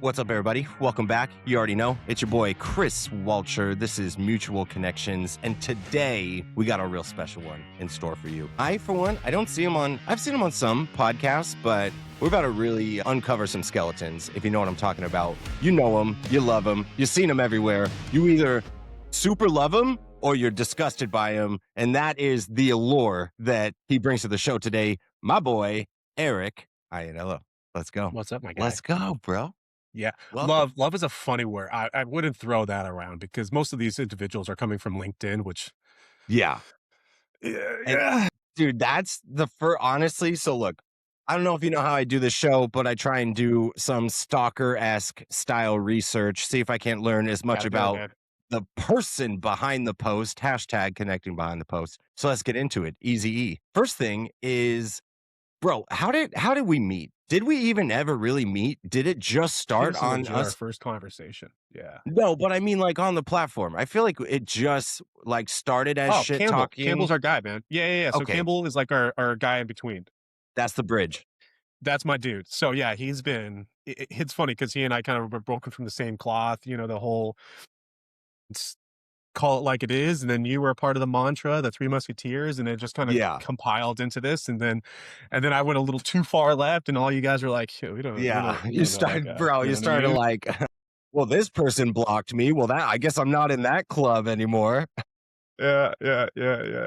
What's up, everybody? Welcome back. You already know, it's your boy, Chris Walcher. This is Mutual Connections, and today we got a real special one in store for you. For one, I've seen him on some podcasts, but we're about to really uncover some skeletons, if you know what I'm talking about. You know him, you love him, you've seen him everywhere. You either super love him or you're disgusted by him, and that is the allure that he brings to the show today. My boy, Eric Iannello. Let's go. What's up, my guy? Let's go, bro. Yeah. Welcome. Love is a funny word. I wouldn't throw that around because most of these individuals are coming from LinkedIn, which Yeah. yeah. Dude, that's the first, honestly. So look, I don't know if you know how I do the show, but I try and do some stalker-esque style research, see if I can't learn as much Gotta do it, about man. the person behind the post, hashtag connecting behind the post. So let's get into it. Easy E. First thing is, bro, how did we meet? Did we even ever really meet? Did it just start Seems on legit our us? first conversation. Yeah. No, but I mean like on the platform. I feel like it just like started as Oh, shit Campbell. talking. Campbell's our guy, man. Yeah. So Okay, Campbell is like our guy in between. that's the bridge. That's my dude. So yeah, he's been. It's funny because he and I kind of were broken from the same cloth. You know, the whole call it like it is, and then you were a part of the mantra, the Three Musketeers, and it just kind of Yeah. compiled into this, and then I went a little too far left, and all you guys are like, "Shit, we don't Yeah, know you that start, guy." bro. You You know what I started mean? like, well, this person blocked me. Well, that I guess I'm not in that club anymore. Yeah.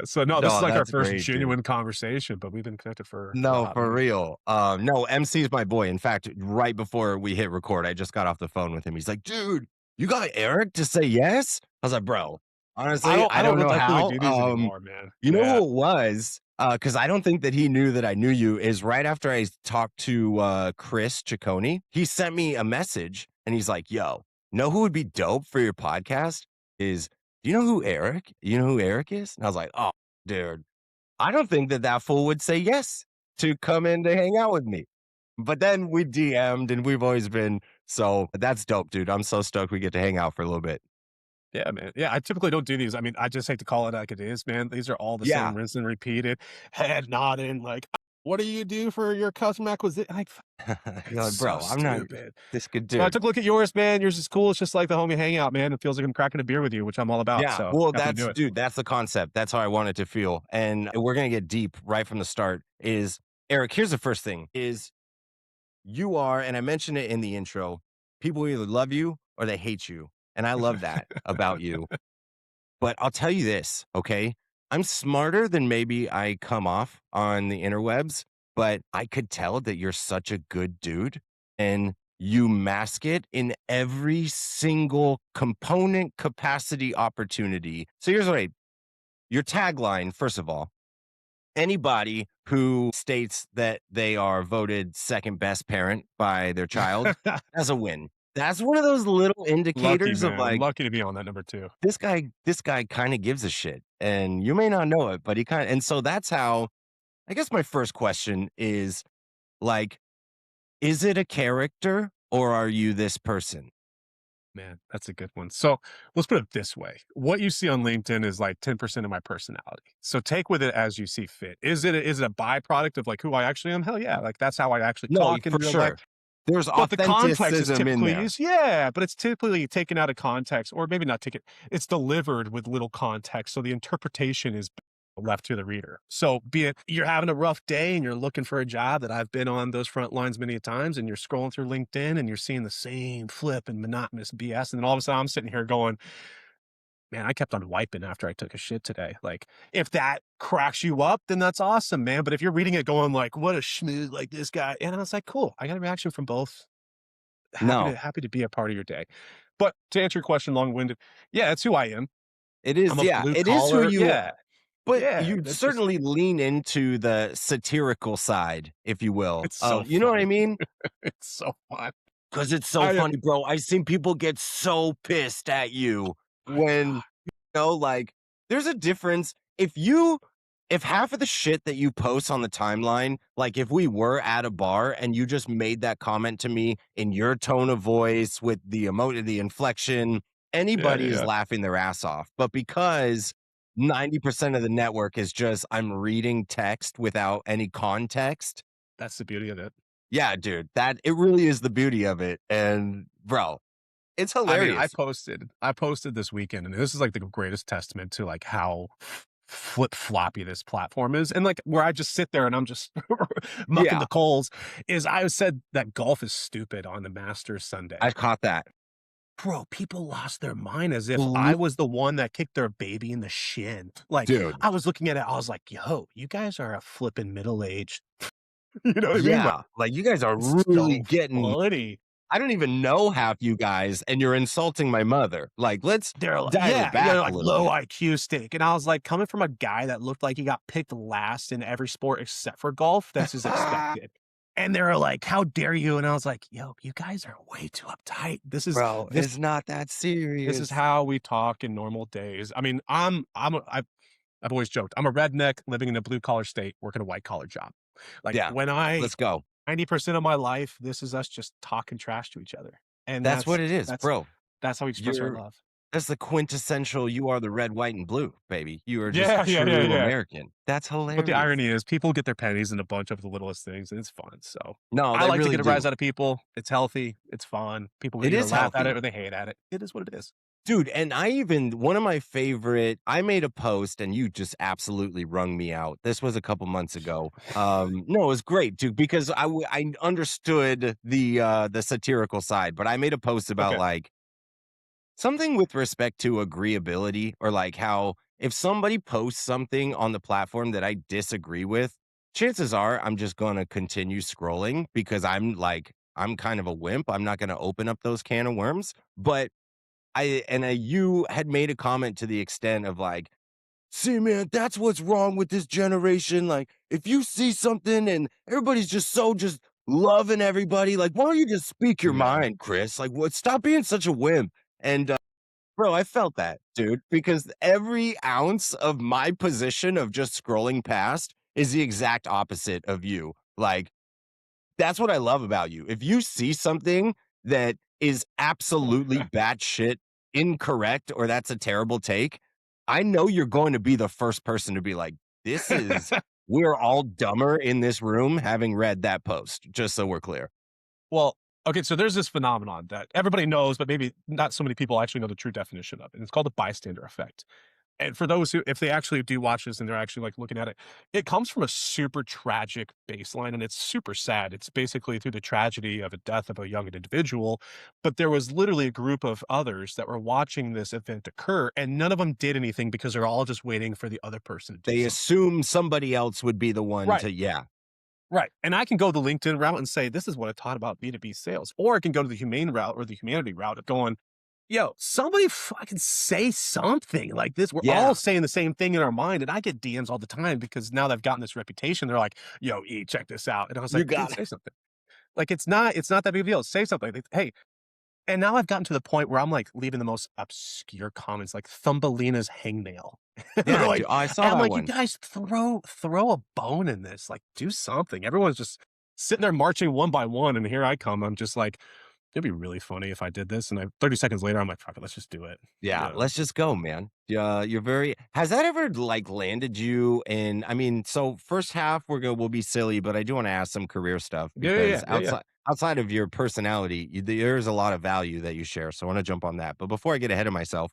So no, this is No, like our that's first great, dude. genuine conversation, but we've been connected for a No, hot for minute. real. No, MC is my boy. In fact, right before we hit record, I just got off the phone with him. He's like, dude, you got Eric to say yes? I was like, bro, honestly, I I don't don't know like really how. do these anymore, man. You know Yeah. who it was? Because I don't think that he knew that I knew you. Is right after I talked to Chris Ciccone, he sent me a message and he's like, "Yo, know who would be dope for your podcast? Is do you know who Eric? You know who Eric is?" And I was like, "Oh, dude, I don't think that that fool would say yes to come in to hang out with me." But then we DM'd and we've always been so. That's dope, dude. I'm so stoked we get to hang out for a little bit. Yeah, man. Yeah, I typically don't do these. I mean, I just hate to call it like it is, man. These are all the Yeah, same, rinse and repeated, head nodding, like, what do you do for your customer acquisition? Like, you're it's like, so bro, I'm not stupid. this good So I dude. took a look at yours, man. Yours is cool. It's just like the homie hangout, man. It feels like I'm cracking a beer with you, which I'm all about. Yeah, So well, happy to do that's it. dude, that's the concept. That's how I want it to feel. And we're gonna get deep right from the start. Is Eric, here's the first thing is you are, and I mentioned it in the intro, people either love you or they hate you. And I love that about you. But I'll tell you this, okay? I'm smarter than maybe I come off on the interwebs, but I could tell that you're such a good dude and you mask it in every single component, capacity, opportunity. So here's your tagline, first of all, anybody who states that they are voted second best parent by their child has a win. That's one of those little Lucky, indicators of man. like, Lucky to be on that number two. this guy kind of gives a shit and you may not know it, but he kind of, and so that's how, I guess my first question is like, is it a character or are you this person? Man, that's a good one. So let's put it this way. What you see on LinkedIn is like 10% of my personality. So take with it as you see fit. Is it a byproduct of like who I actually am? Hell yeah. Like that's how I actually No, talk in for real life. sure. There's But the context is authenticism in typically there. is yeah, but it's typically taken out of context, or maybe not taken. It's delivered with little context, so the interpretation is left to the reader. So, be it you're having a rough day and you're looking for a job that I've been on those front lines many times, and you're scrolling through LinkedIn and you're seeing the same flip and monotonous BS, and then all of a sudden I'm sitting here going, man, I kept on wiping after I took a shit today. Like, if that cracks you up, then that's awesome, man. But if you're reading it going like, what a schmoo, like this guy, and I was like, cool, I got a reaction from both. No, Happy to be a part of your day. But to answer your question, long-winded, yeah, that's who I am. it is. I'm a Yeah, blue it is who collar. you Yeah, are. But yeah. you That's just certainly lean into the satirical side, if you will, it's so of, you know what I fun. mean? It's so fun. Because it's so I funny, bro. I've seen people get so pissed at you my when, God. like, there's a difference. If half of the shit that you post on the timeline, like if we were at a bar and you just made that comment to me in your tone of voice with the emotion, the inflection, anybody is Yeah. laughing their ass off. But because 90% of the network is just, I'm reading text without any context. That's the beauty of it. Yeah, dude, that it really is the beauty of it, and bro, it's I mean, I hilarious. posted I posted this weekend, and this is, like, the greatest testament to, like, how flip-floppy this platform is, and, like, where I just sit there and I'm just mucking Yeah, the coals, is I said that golf is stupid on the Masters Sunday. I caught that. Bro, people lost their mind as if Bl I was the one that kicked their baby in the shin. Like, Dude, I was looking at it, I was like, "Yo, you guys are a flipping middle-aged." You know what I mean? Like, yeah, like, you guys are it's really so getting funny. I don't even know half you guys, and you're insulting my mother. Like, let's They're li dial it yeah, back they're a like little low bit. IQ steak, and I was like, coming from a guy that looked like he got picked last in every sport except for golf, this is expected. And they were like, "How dare you?" And I was like, "Yo, you guys are way too uptight. Bro, This it's not that this is serious. how we talk in normal days." I mean, I've always joked, I'm a redneck living in a blue collar state, working a white collar job. Like, Yeah, when I let's go. 90% of my life, this is us just talking trash to each other, and That's what it is, bro. that's how we express our You're love. that's the quintessential "you are the red, white, and blue, baby. You are just Yeah, yeah, yeah, true yeah. American." That's But the hilarious. irony is people get their pennies in a bunch of the littlest things, and it's fun, so No, I they like to really get a rise do. out of people. It's healthy, it's fun. People It either is laugh at it healthy. or they hate at it. It is what it is. Dude, and I even one of my favorite I made a post and you just absolutely wrung me out. This was a couple months ago. No, it was great, dude, because I understood the satirical side, but I made a post about Okay. like something with respect to agreeability or like how if somebody posts something on the platform that I disagree with, chances are I'm just going to continue scrolling because I'm kind of a wimp. I'm not going to open up those can of worms, but you had made a comment to the extent of like, "See, man, that's what's wrong with this generation. Like, if you see something and everybody's just loving everybody, like, why don't you just speak your Yeah. mind, Chris? Like, what? Stop being such a wimp." And bro, I felt that, dude, because every ounce of my position of just scrolling past is the exact opposite of you. Like, that's what I love about you. If you see something that is absolutely batshit incorrect or that's a terrible take, I know you're going to be the first person to be like, "This is we're all dumber in this room having read that post," just so we're clear. Well, okay, so there's this phenomenon that everybody knows, but maybe not so many people actually know the true definition of, and it's called the bystander effect. And for those who if they actually do watch this and they're actually, like, looking at it, it comes from a super tragic baseline, and it's super sad. It's basically through the tragedy of a death of a young individual, but there was literally a group of others that were watching this event occur, and none of them did anything because they're all just waiting for the other person to do They something. assume somebody else would be the one Right. to yeah. Right, and I can go the LinkedIn route and say, "This is what I taught about B2B sales," or I can go to the humane route or the humanity route of going, "Yo, somebody fucking say something like this." We're all Yeah, saying the same thing in our mind, and I get DMs all the time because now they've gotten this reputation. They're like, "Yo, E, check this out," and I was you like, "Dude, got it. say something." Like, it's not that big of a deal. Say something. Like, hey, and now I've gotten to the point where I'm, like, leaving the most obscure comments, like Thumbelina's hangnail. And they're Yeah, like dude, I saw and I'm that like, "You one. guys throw a bone in this, like, do something." Everyone's just sitting there marching one by one, and here I come. I'm just like, "It'd be really funny if I did this," and 30 seconds later, I'm like, "Fuck it, let's just do it." You Yeah, know? let's just go, man. Yeah, you're very has that ever, like, landed you in I mean, so first half, we'll be silly, but I do wanna ask some career stuff Yeah, yeah, because yeah, yeah, yeah. outside of your personality, there's a lot of value that you share, so I wanna jump on that. But before I get ahead of myself,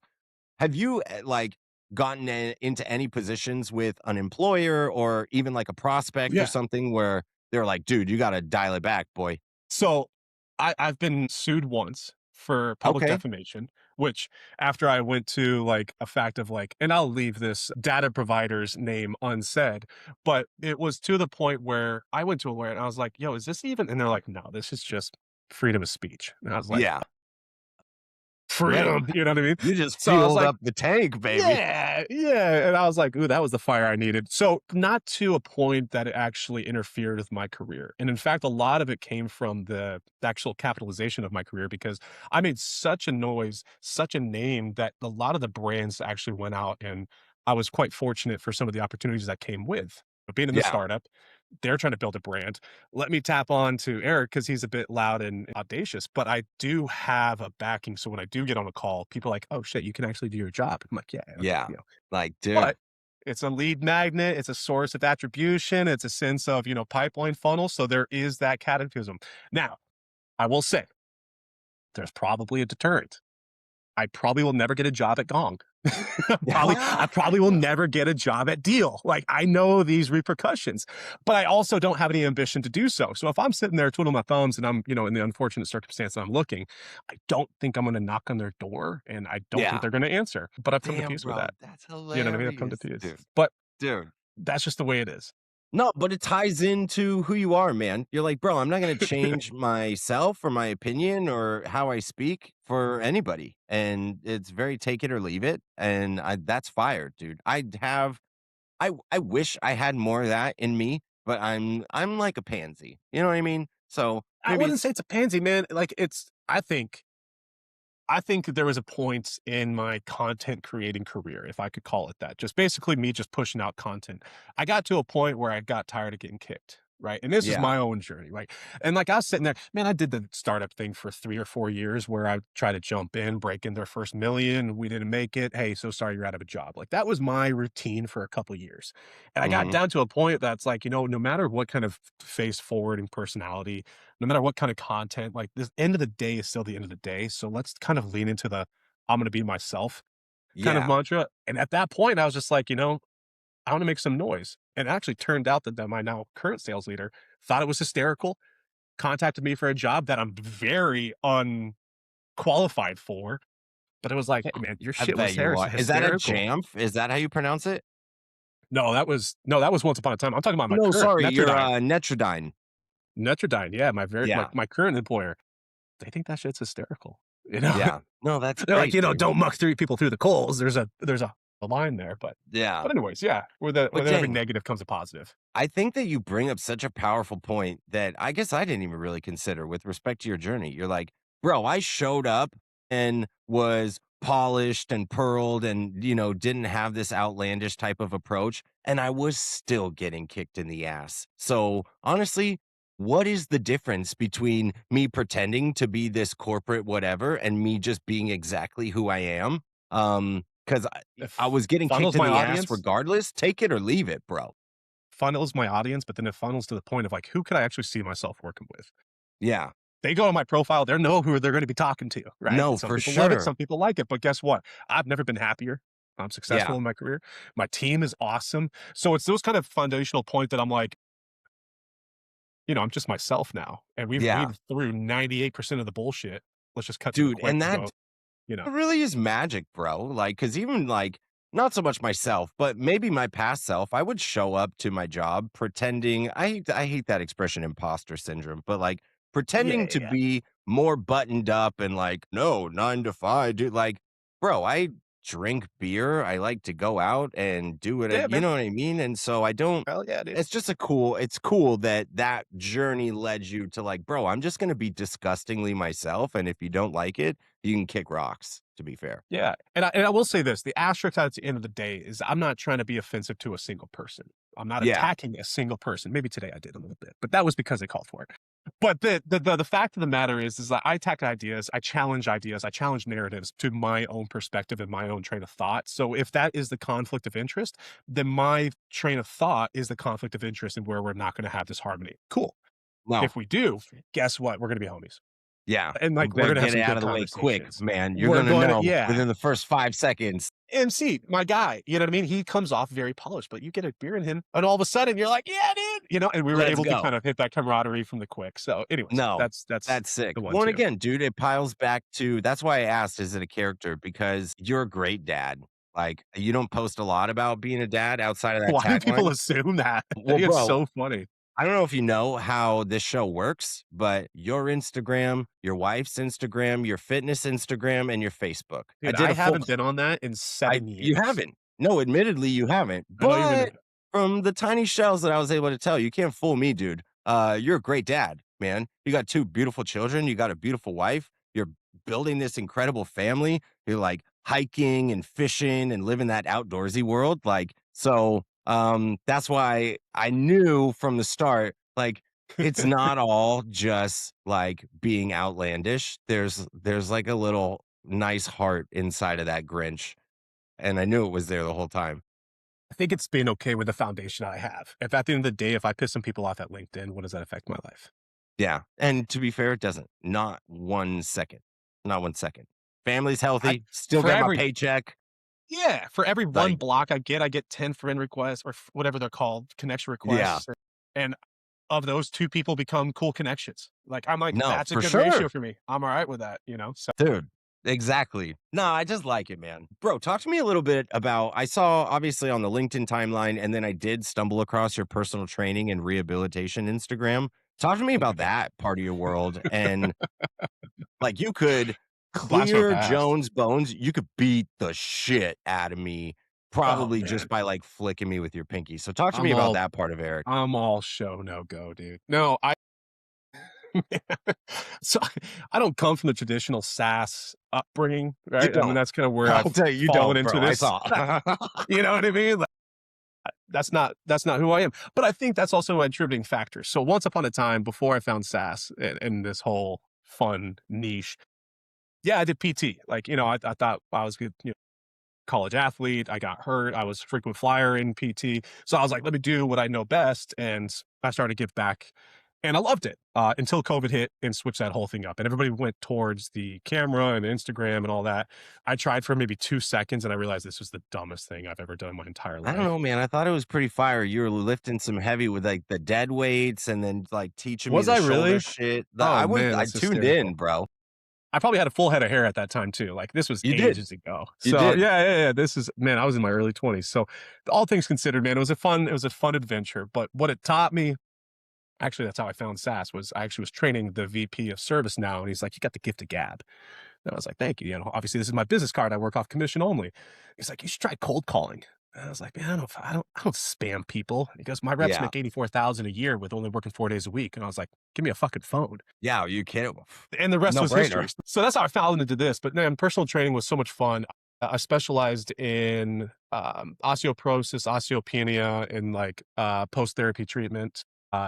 have you, like, gotten into any positions with an employer or even, like, a prospect or Yeah. something where they're like, "Dude, you gotta dial it back, boy." So, I've been sued once for public Okay. defamation, which after I went to, like, a fact of, like and I'll leave this data provider's name unsaid, but it was to the point where I went to a lawyer and I was like, "Yo, is this even" and they're like, "No, this is just freedom of speech." And I was like, Yeah, great. "Freedom," you know what I mean? You just So I was fueled like up the tank, baby. yeah, yeah, and I was like, "Ooh, that was the fire I needed." So, not to a point that it actually interfered with my career, and in fact, a lot of it came from the actual capitalization of my career because I made such a noise, such a name that a lot of the brands actually went out, and I was quite fortunate for some of the opportunities that came with. But being in the Yeah, startup, they're trying to build a brand. Let me tap on to Eric because he's a bit loud and audacious, but I do have a backing. So when I do get on a call, people are like, "Oh shit, you can actually do your job." I'm like, "Yeah, okay, yeah. you know." Like, dude But It's a lead magnet. It's a source of attribution. It's a sense of, pipeline funnel. So there is that catechism. Now, I will say there's probably a deterrent. I probably will never get a job at Gong. I probably will never get a job at Deal. Like, I know these repercussions, but I also don't have any ambition to do so. So if I'm sitting there twiddling my thumbs and I'm, in the unfortunate circumstance that I'm looking, I don't think I'm going to knock on their door, and I don't think Yeah. they're going to answer. But I've come to Damn, peace with bro, that. that's You know what I mean? I've come to hilarious, peace. dude. But Dude. that's just the way it is. No, but it ties into who you are, man. You're like, bro, I'm not going to change myself or my opinion or how I speak for anybody. And it's very take it or leave it. And that's fire, dude. I wish I had more of that in me, but I'm like a pansy. You know what I mean? So I maybe wouldn't it's say it's a pansy, man. Like, I think there was a point in my content creating career, if I could call it that, just basically me just pushing out content. I got to a point where I got tired of getting kicked, right? And this is yeah. my own journey, right? And like, I was sitting there, man, I did the startup thing for 3 or 4 years where I tried to jump in, break in their first million. We didn't make it. Hey, so sorry, you're out of a job. Like, that was my routine for a couple years. And I got Hmm. down to a point that's like, no matter what kind of face forwarding personality, no matter what kind of content, like, the end of the day is still the end of the day. So let's kind of lean into the I'm going to be myself kind of Yeah. mantra. And at that point, I was just like, I want to make some noise. And it actually turned out that my now current sales leader thought it was hysterical, contacted me for a job that I'm very unqualified for. But it was like, hey, man, your I shit bet was you are. Is that a hysterical. Jamf? Is that how you pronounce it? No, that was once upon a time. I'm talking about my No, current sorry, you're Metrodyne. Netrodyne. Metrodyne, yeah, Yeah. my current employer. They think that shit's hysterical. You know, Yeah. No, that's they're like, great, dude. don't muck three people through the coals. There's a line there, Yeah. but anyways, yeah, But with every dang, negative comes a positive. I think that you bring up such a powerful point that I guess I didn't even really consider with respect to your journey. You're like, bro, I showed up and was polished and pearled and, didn't have this outlandish type of approach. And I was still getting kicked in the ass. So honestly, what is the difference between me pretending to be this corporate whatever and me just being exactly who I am? Because I If was getting kicked funnels in my the ass audience, regardless. Take it or leave it, bro. funnels my audience, but then it funnels to the point of like, who could I actually see myself working with? Yeah. They go to my profile, they know who they're going to be talking to, right? No, Some for people love it, sure. some people like it, but guess what? I've never been happier. I'm successful Yeah. in my career. My team is awesome. So it's those kind of foundational point that I'm like, I'm just myself now, and we've Yeah. weeded through 98% of the bullshit. Let's just cut to the Dude, quick and and that go, you know, it really is magic, bro. Like, cause even like, not so much myself, but maybe my past self, I would show up to my job pretending I hate that expression imposter syndrome, but like yeah, pretending yeah, to yeah. be more buttoned up and like, no, 9 to 5, dude. Like, bro, I drink beer. I like to go out and do it. Yeah, You man. know what I mean? And so I don't Hell yeah, dude. it's cool that that journey led you to like, bro, I'm just going to be disgustingly myself. And if you don't like it, you can kick rocks, to be fair. Yeah, and I will say this, the asterisk at the end of the day is I'm not trying to be offensive to a single person. I'm not Yeah. attacking a single person. Maybe today I did a little bit, but that was because they called for it. But the fact of the matter is that I attack ideas, I challenge narratives to my own perspective and my own train of thought. So if that is the conflict of interest, then my train of thought is the conflict of interest and where we're not going to have this harmony. Cool. No. If we do, guess what? We're going to be homies. Yeah. And We like we're better going to have get it some out good of the way quick, conversations. man. You're We're going to going to, know yeah. within the first 5 seconds. MC, my guy, you know what I mean? He comes off very polished, but you get a beer in him, and all of a sudden you're like, yeah, dude, and we were Let's able to go. kind of hit that camaraderie from the quick. So, anyways, No, that's that's sick. the one Well, and too. again, dude, it piles back to that's why I asked, is it a character? Because you're a great dad. Like, you don't post a lot about being a dad outside of that Why do people tagline. assume that? Well, It's bro, so funny. I don't know if you know how this show works, but your Instagram, your wife's Instagram, your fitness Instagram, and your Facebook. I Dude, did I a full haven't been on that in I 7 you years. haven't. No, admittedly, you haven't. I don't even But from the tiny shells that I was able to tell, you can't fool me, dude. You're a great dad, man. You got 2 beautiful children, you got a beautiful wife, you're building this incredible family, you're, like, hiking and fishing and living that outdoorsy world, like, so, that's why I knew from the start, like, it's not all just, like, being outlandish. There's, like, a little nice heart inside of that Grinch. And I knew it was there the whole time. I think it's been okay with the foundation I have. If at the end of the day, if I piss some people off at LinkedIn, what does that affect my life? Yeah, and to be fair, it doesn't. Not 1 second. Not 1 second. Family's I healthy, still for got my every paycheck. Yeah, for every one Like, block I get 10 friend requests or whatever they're called, connection yeah. requests, and of those, 2 people become cool connections. Like, I'm like, No, "That's a for good sure. ratio for me. I'm alright with that," So Dude, exactly. No, I just like it, man. Bro, talk to me a little bit about I saw obviously on the LinkedIn timeline, and then I did stumble across your personal training and rehabilitation Instagram. Talk to me oh my about god. that part of your world. And like you could Blast from the clear past. Jones bones. You could beat the shit out of me, Oh, probably just man. by like flicking me with your pinky. So talk to me I'm about all that part of Eric. I'm all show, no go, dude. No, I so I don't come from the traditional SaaS upbringing, You right? I mean, don't. that's kinda where I'll I've tell you, you fallen don't, into bro. I this. saw. You know what I mean? Like, that's not who I am. But I think that's also a contributing factor. So once upon a time, before I found SaaS and this whole fun niche, yeah, I did PT. Like, I thought I was good, college athlete. I got hurt. I was a frequent flyer in PT. So I was like, let me do what I know best. And I started to give back. And I loved it until COVID hit and switched that whole thing up. And everybody went towards the camera and Instagram and all that. I tried for maybe 2 seconds and I realized this was the dumbest thing I've ever done in my entire I don't know, life. man. I thought it was pretty fire. You were lifting some heavy with like the dead weights and then like teaching me Was the I shoulder really? shit. Oh man, I that's tuned in, hysterical. bro. I probably had a full head of hair at that time too. Like this was You did. ages ago. You So did. yeah, yeah, yeah. This is man, I was in my early 20s. So all things considered, man, it was a fun adventure. But what it taught me, actually, that's how I found SaaS, was I actually was training the VP of service now, and he's like, "You got the gift of gab." And I was like, "Thank you. Obviously, this is my business card. I work off commission only." He's like, "You should try cold calling." And I was like, "Man, I don't spam people." He goes, "My reps Yeah. make 84,000 a year with only working 4 days a week." And I was like, "Give me a fucking phone." Yeah. Are you kidding? And the rest No was brainer. history. So that's how I fell into this. But man, personal training was so much fun. I specialized in osteoporosis, osteopenia, and like post therapy treatment,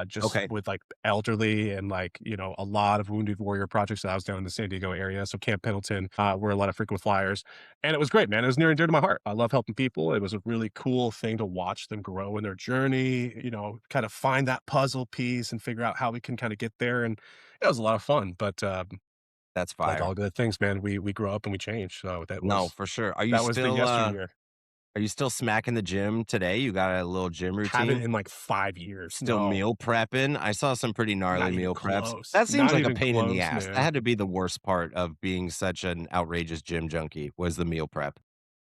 just Okay. with like elderly and like a lot of wounded warrior projects that I was down in the San Diego area. So Camp Pendleton, were a lot of frequent flyers, and it was great, man. It was near and dear to my heart. I love helping people. It was a really cool thing to watch them grow in their journey. Kind of find that puzzle piece and figure out how we can kind of get there. And it was a lot of fun. But That's like fire. all good things, man, we grow up and we change. So that No, was for sure. that was the yesteryear. Are you still smacking the gym today? You got a little gym Haven't routine? in like 5 years. Still No, meal prepping? I saw some pretty gnarly not even meal preps. close. That seems Not like a even pain in the close, ass. That man. had to be the worst part of being such an outrageous gym junkie was the meal prep.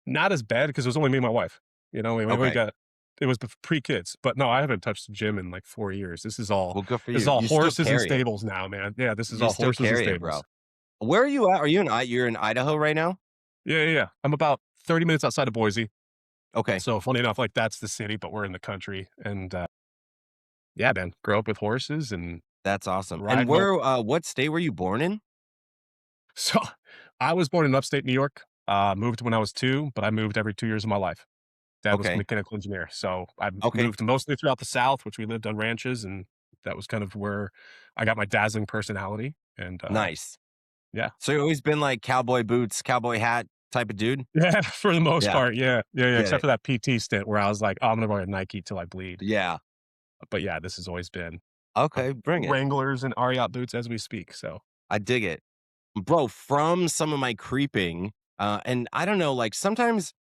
Not as bad because it was only me and my wife. We Okay. got it was pre-kids, but no, I haven't touched the gym in like 4 years. This is all Well, good for this is you. all You still horses and carry it. stables now, man. Yeah, this is You all still horses and carry it, bro. stables. Where are you at? Are you in you're in Idaho right now? Yeah, yeah, yeah. I'm about 30 minutes outside of Boise. Okay. So funny enough, like that's the city, but we're in the country. And yeah, man, grow up with horses and That's awesome. And ride home. where what state were you born in? So I was born in upstate New York, moved when I was 2, but I moved every 2 years of my life. Dad was a Okay. mechanical engineer. So I Okay. moved mostly throughout the South, which we lived on ranches. And that was kind of where I got my dazzling personality. And Nice. yeah, So you always been like cowboy boots, cowboy hat type of dude? yeah, for the most Yeah, part. Yeah, yeah, yeah. get Except it. for that PT stint where I was like, oh, I'm going to wear a Nike till I bleed. Yeah. But yeah, this has always been Okay, bring it. Wranglers and Ariat boots as we speak. So I dig it. Bro, from some of my creeping, and I don't know, like sometimes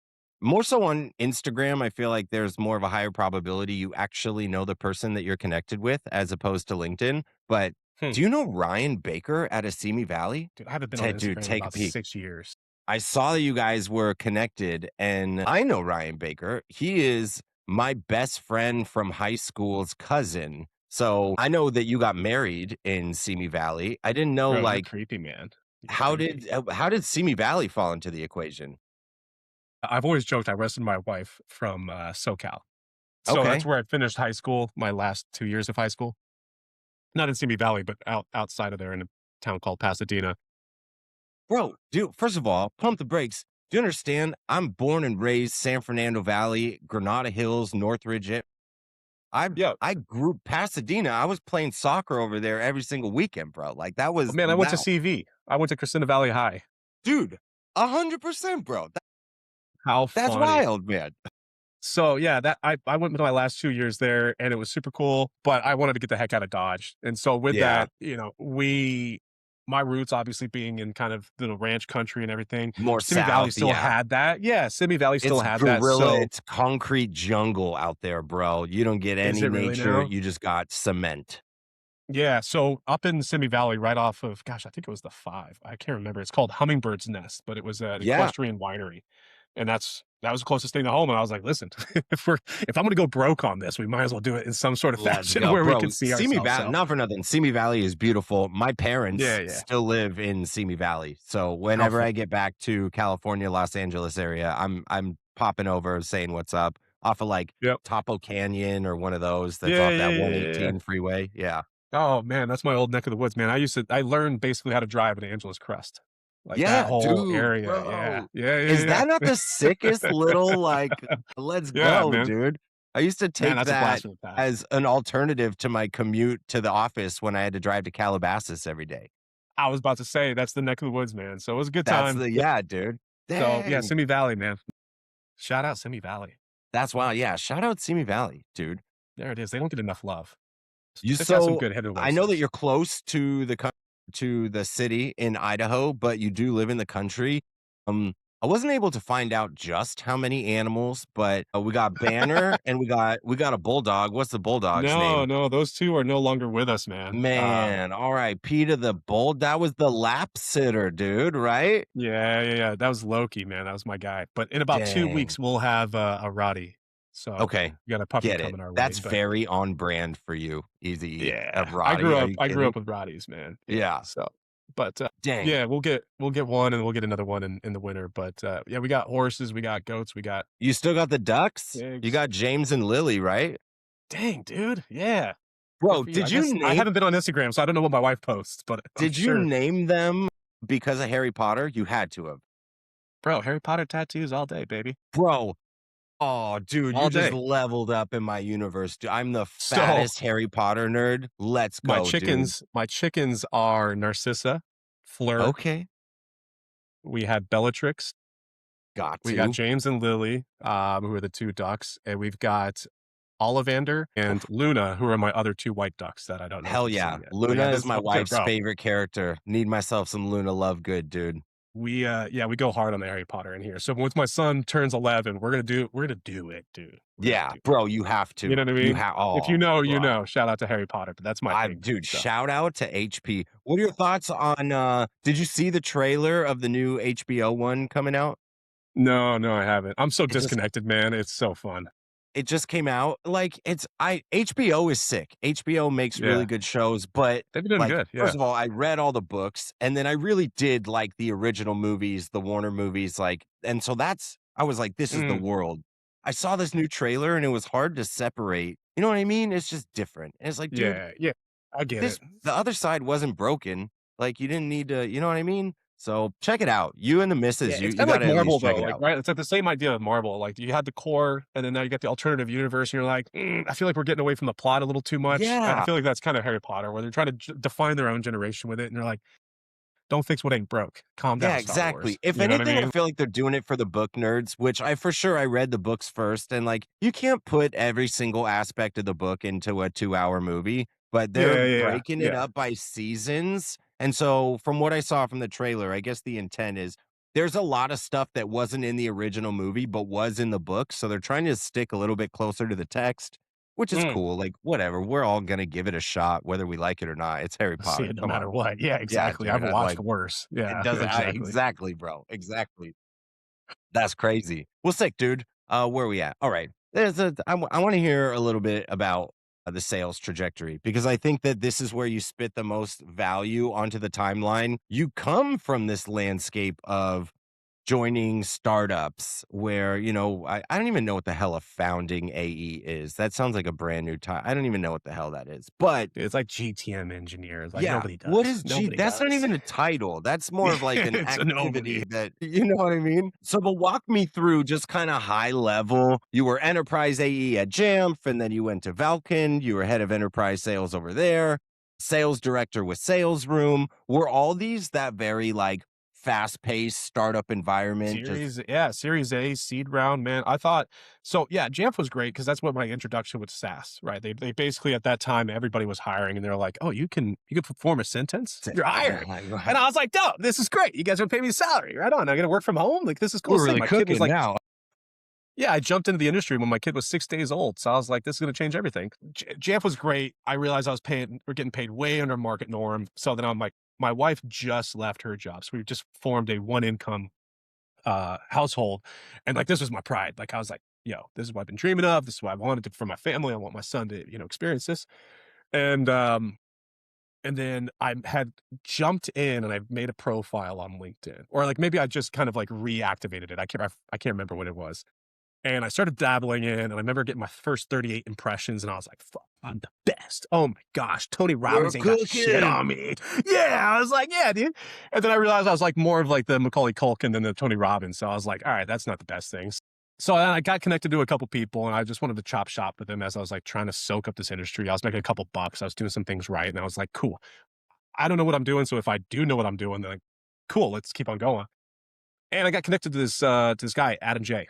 more so on Instagram, I feel like there's more of a higher probability you actually know the person that you're connected with as opposed to LinkedIn. But hmm. do you know Ryan Baker at a Simi Valley? Dude, I haven't been on Dude, Instagram in take a about peek. 6 years. I saw that you guys were connected, and I know Ryan Baker. He is my best friend from high school's cousin. So I know that you got married in Simi Valley. I didn't know Bro, you're like creepy, man. You're creepy. how did Simi Valley fall into the equation? I've always joked I wrestled my wife from SoCal. So that's Okay. where I finished high school, my last 2 years of high school. Not in Simi Valley, but outside of there in a town called Pasadena. Bro, dude, first of all, pump the brakes. Do you understand? I'm born and raised San Fernando Valley, Granada Hills, Northridge. I Yeah. I grew Pasadena. I was playing soccer over there every single weekend, bro. Like that Oh, was man, I went to wow. CV. I went to Crescenta Valley High. Dude, 100%, bro. How That's funny. wild, man. So yeah, that I went to my last 2 years there and it was super cool, but I wanted to get the heck out of Dodge. And so with Yeah. that, my roots obviously being in kind of the ranch country and everything, More Simi Valley south. still Yeah. had that. Yeah, Simi Valley still It's had that. gorilla, So it's concrete jungle out there, bro. You don't get is any it really nature, now? you just got cement. Yeah, so up in Simi Valley, right off of, gosh, I think it was the 5. I can't remember. It's called Hummingbird's Nest, but it was an Yeah, equestrian winery, and that was the closest thing to home. And I was like, "Listen, if I'm going to go broke on this, we might as well do it in some sort of let's fashion go. where we Bro, can see Simi ourselves." Valley, So not for nothing, Simi Valley is beautiful. My yeah, parents yeah. still live in Simi Valley. So How whenever fun. I get back to California, Los Angeles area, I'm popping over saying what's up off of like Yep. Topo Canyon or one of those that's Yeah, off yeah, that yeah, yeah, yeah. 118 freeway. Yeah. Oh man, that's my old neck of the woods, man. I learned basically how to drive at Angeles Crest, like that Yeah, whole dude, area. Yeah, bro. yeah, Is yeah, that not the sickest yeah. little, like, let's Yeah, go, man. dude? I used to Man, take that's a blast that from the past. as an alternative to my commute to the office when I had to drive to Calabasas every day. I was about to say that's the neck of the woods, man. So it was a good That's time. the yeah, dude. So yeah, Dang. Simi Valley, man. Shout out Simi Valley. That's wild. Yeah, shout out Simi Valley, dude. There it is. They don't get enough love. You They've got some so good hidden I know that oasis. you're close to to the city in Idaho, but you do live in the country. I wasn't able to find out just how many animals, but we got Banner and we got a bulldog. What's the bulldog's No, name? no, those 2 are no longer with us, man. Man, R.I.P. to the bull. That was the lap sitter, dude. Right? Yeah, yeah, yeah. That was Loki, man. That was my guy. But in about 2 Dang. weeks, we'll have a Roddy. So Okay, we got a puppy get it. coming our way. That's But very on brand for you. Easy E. A yeah, Roddy. Are you I grew kidding? up with Roddies, man. Yeah. Yeah. So, but Dang. yeah, we'll get one and we'll get another one in the winter. But yeah, we got horses, we got goats, we got You still got the ducks? You pigs. got James and Lily, right? Dang, dude. Yeah. Good Bro, for you. I guess I haven't been on Instagram, so I don't know what my wife posts, but I'm did you sure. name them because of Harry Potter? You had to have. Bro, Harry Potter tattoos all day, baby. Bro, oh, dude, you All just day. leveled up in my universe, dude. I'm the So fattest Harry Potter nerd. Let's go, dude. my chickens are Narcissa, Fleur, Okay, we had Bellatrix, got we got to. James and Lily, who are the 2 ducks, and we've got Ollivander and Oof. Luna, who are my other 2 white ducks that I don't know if Hell you've yeah. seen yet. But yeah, Luna this is is my up there, wife's bro. favorite character. Need myself some Luna Lovegood, dude. Yeah, we go hard on the Harry Potter in here. So once my son turns 11, we're gonna do it, dude. We're gonna Yeah, do it. bro, you have You know to. what I You mean? have, If you oh, know, you bro. know. Shout out to Harry Potter, but that's my I thing. dude, So shout out to HP. What are your thoughts on did you see the trailer of the new HBO one coming out? no, no, I haven't. I'm so It just disconnected, man. It's so fun. it just came out. Like it's I HBO is sick. HBO makes really Yeah. good shows, but They've been doing like good. first Yeah. of all, I read all the books and then I really did like the original movies, the Warner movies like and so that's I was like this is the Mm, world. I saw this new trailer and it was hard to separate. You know what I mean? It's just different. And it's like, dude, yeah, yeah. I get this it. the other side wasn't broken. Like you didn't need to, you know what I mean? So check it out. You and the Yeah, missus, it's you kinda got like to at Marvel least check though, it like, out. right? It's like the same idea of Marvel, like, you had the core, and then now you get the alternative universe, and you're like, I feel like we're getting away from the plot a little too much." I Yeah. feel like that's kinda Harry Potter, where they're trying to define their own generation with it, and they're like, "Don't fix what ain't broke. Calm Yeah, down, Star exactly. Wars." If You know what I anything, I mean? feel like they're doing it for the book nerds, which I for sure I read the books first and like you can't put every single aspect of the book into a 2-hour movie, but they're Yeah, yeah, yeah, breaking it yeah. up by seasons. And so from what I saw from the trailer, I guess the intent is there's a lot of stuff that wasn't in the original movie but was in the book, so they're trying to stick a little bit closer to the text, which is Mm. cool. Like whatever, we're all going to give it a shot whether we like it or not. It's Harry I see Potter. it no Come matter on. what. Yeah, Yeah, exactly. dude. I've I watched like worse. it Yeah, doesn't exactly. exactly, bro, exactly. That's crazy. Well, sick, dude. Where are we at? All right. I want to hear a little bit about the sales trajectory because I think that this is where you spit the most value onto the timeline. You come from this landscape of joining startups where, I don't even know what the hell a founding AE is. That sounds like a brand new time. I don't even know what the hell that is. But It's like GTM engineers, like, yeah. nobody What does. is G Nobody that's not does. even a title. That's more of like an It's a activity nobody. that you know what I mean? So, but walk me through just kinda high level. You were enterprise AE at Jamf, and then you went to Valken. You were head of enterprise sales over there, sales director with Sales Room. Were all these that very like fast-paced startup environment? Just Series A seed round, man. I thought so. Yeah, Jamf was great because that's what my introduction with SaaS, right? They basically at that time everybody was hiring, and they're like, "Oh, you can perform a sentence, you're hired." right, And right. I was like, "No, this is great. You guys are gonna pay me a salary, right on. I'm gonna work from home. Like this is cool." We're Thing. really My kid was cooking like, now. yeah, I jumped into the industry when my kid was 6 days old, so I was like, "This is gonna change everything." Jamf was great. I realized we're getting paid way under market norm. So then I'm like, my wife just left her job, so we just formed a one income household. And like, this was my pride. Like, I was like, yo, this is what I've been dreaming of. This is what I wanted to, for my family. I want my son to, experience this. And, um, and then I had jumped in and I made a profile on LinkedIn, or like maybe I just kind of like reactivated it. I can't remember what it was. And I started dabbling in, and I remember getting my first 38 impressions, and I was like, "Fuck, I'm the best. Oh my gosh, Tony We're Robbins ain't got shit cooking. on me." Yeah, I was like, "Yeah, dude." And then I realized I was like more of like the Macaulay Culkin than the Tony Robbins. So I was like, "All right, that's not the best thing." So then I got connected to a couple people, and I just wanted to chop shop with them as I was like trying to soak up this industry. I was making a couple bucks. I was doing some things right, and I was like, "Cool. I don't know what I'm doing, so if I do know what I'm doing, then like, cool, let's keep on going." And I got connected to this guy, Adam J.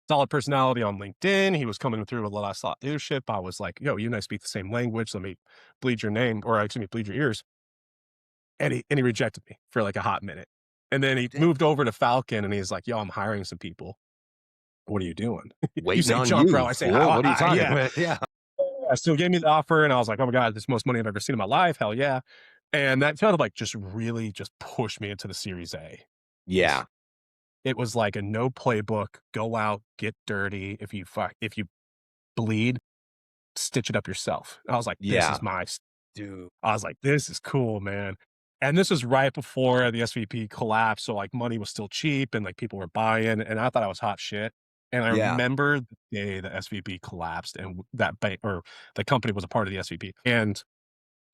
Solid personality on LinkedIn. He was coming through with a lot of thought leadership. I was like, yo, you and I speak the same language. Let me bleed your name, or excuse me, bleed your ears. And he rejected me for like a hot minute. And then he Dang. moved over to Falcon and he's like, yo, I'm hiring some people. What are you doing? You Waiting say on jump, bro. you, I say, fool. how? What are you talking Yeah. about? Yeah. So he gave me the offer and I was like, oh my God, this is the most money I've ever seen in my life. Hell yeah. And that kind of like just really just pushed me into the Series A. Yeah. It was like a no playbook, go out, get dirty. If you bleed, stitch it up yourself. I was like, this Yeah. is Dude. I was like, this is cool, man. And this was right before the SVP collapsed. So like money was still cheap and like people were buying and I thought I was hot shit. And I Yeah. remember the day the SVP collapsed and that bank or the company was a part of the SVP and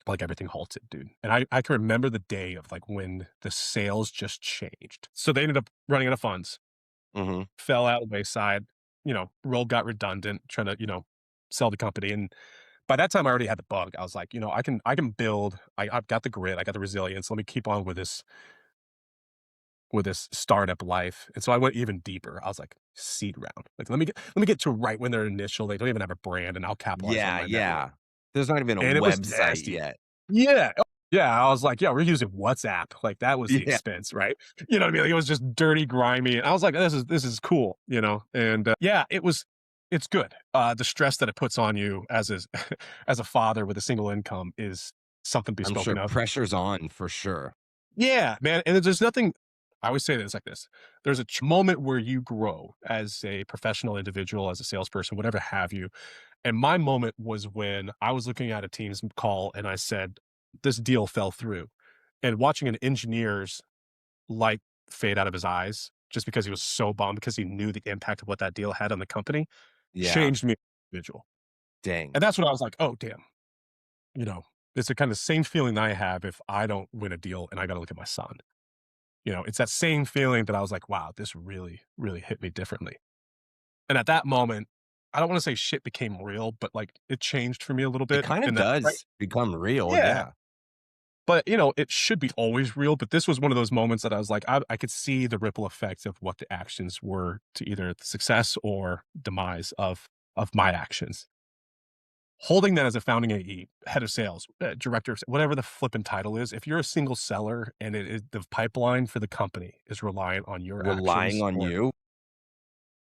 like everything halted, dude. And I can remember the day of like when the sales just changed. So they ended up running out of funds, Mhm. fell out of the wayside, role got redundant, trying to, sell the company. And by that time I already had the bug. I was like, I can build, I've got the grit, I got the resilience. Let me keep on with this startup life. And so I went even deeper. I was like, seed round. Like let me get to right when they're initial. They don't even have a brand and I'll capitalize on Yeah, my network. yeah. There's not even a And it was website nasty. yet. Yeah. Oh, yeah. I was like, yeah, we're using WhatsApp. Like that was the Yeah. expense, right? You know what I mean? Like it was just dirty, grimy. And I was like, this is cool, And yeah, it's good. The stress that it puts on you as a father with a single income is something to be I'm spoken sure of. pressure's on for sure. Yeah, man. And there's nothing. I always say that it's like this. There's a moment where you grow as a professional individual, as a salesperson, whatever have you. And my moment was when I was looking at a Teams call and I said, this deal fell through. And watching an engineer's light fade out of his eyes just because he was so bummed because he knew the impact of what that deal had on the company Yeah. changed me as an individual. Dang. And that's when I was like, oh, damn, you know, it's the kind of same feeling that I have if I don't win a deal and I got to look at my son. It's that same feeling that I was like, wow, this really, really hit me differently. And at that moment, I don't want to say shit became real, but like it changed for me a little It bit. kinda And that, right? does become real, Yeah. yeah. But, it should be always real, but this was one of those moments that I was like, I could see the ripple effects of what the actions were to either the success or demise of my actions. Holding that as a founding AE, head of sales, director of whatever the flipping title is, if you're a single seller and the pipeline for the company is reliant on your Relying actions, on or you?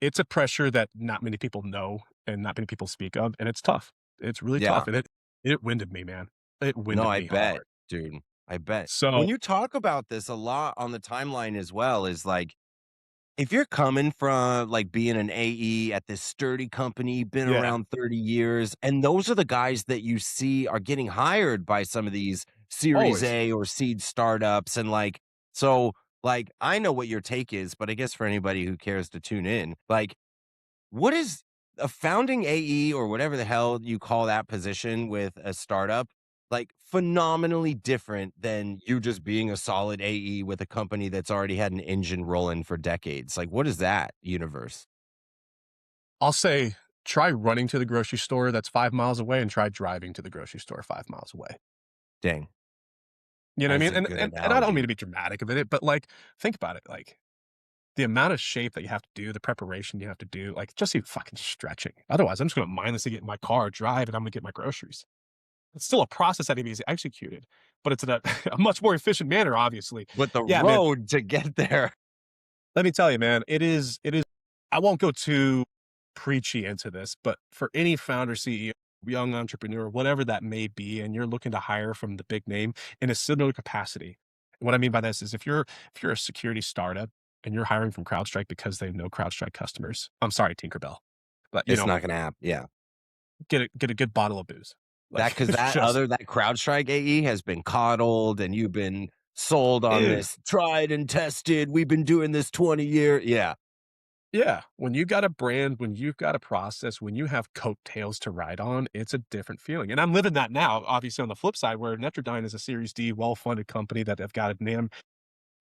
it's a pressure that not many people know and not many people speak of, and it's tough. It's really tough, Yeah. and it winded me, man. It No, winded I me bet, hard. dude. I bet. So When you talk about this a lot on the timeline as well is, like, if you're coming from, like, being an AE at this sturdy company, been yeah, around 30 years, and those are the guys that you see are getting hired by some of these Series always. A or seed startups, and, like so, like, I know what your take is, but I guess for anybody who cares to tune in, like, what is a founding AE or whatever the hell you call that position with a startup, like, phenomenally different than you just being a solid AE with a company that's already had an engine rolling for decades? Like, what is that universe? I'll say, try running to the grocery store that's 5 miles away and try driving to the grocery store 5 miles away. Dang. You know what I That's mean? a good And I don't mean analogy. to be dramatic about it, but, like, think about it, like, the amount of shape that you have to do, the preparation you have to do, like, just even fucking stretching. Otherwise, I'm just gonna mindlessly get in my car, drive, and I'm gonna get my groceries. It's still a process that needs to be executed, but it's in a a much more efficient manner, obviously. But the Yeah, man, road to get there. let me tell you, man, it is I won't go too preachy into this, but for any founder, CEO, young entrepreneur, whatever that may be, and you're looking to hire from the big name in a similar capacity. What I mean by this is if you're a security startup and you're hiring from CrowdStrike because they know CrowdStrike customers, I'm sorry, Tinkerbell, but, It's not gonna happen. Yeah. get a good bottle of booze. That Like, 'cause it's just that CrowdStrike AE has been coddled and you've been sold on ew. this tried and tested, we've been doing this 20 year. Yeah. Yeah, when you got a brand, when you've got a process, when you have coattails to ride on, it's a different feeling, and I'm living that now, obviously, on the flip side, where Netrodyne is a Series D well-funded company that have got a name.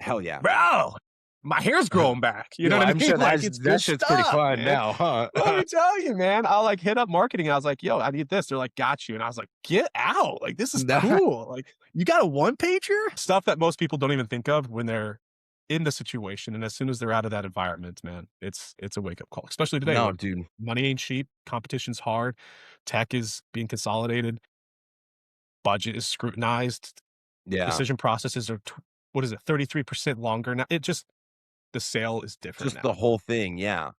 Hell yeah. Bro, my hair's growing back, you know Yo, what I I'm mean? sure Like, it's that good shit's pretty stuff, fun man. now, huh? Let me tell you, man, I'll, like, hit up marketing, and I was like, "Yo, I need this." They're like, "Got you," and I was like, "Get out, like, this is Nah. cool." Like, "You got a one-pager?" Stuff that most people don't even think of when they're in the situation, and as soon as they're out of that environment, man, it's a wake-up call, especially today No, where dude. money ain't cheap, competition's hard, tech is being consolidated, budget is scrutinized, Yeah. decision processes are what is it, 33% longer now. It just the sale is different Just the now. whole thing, yeah.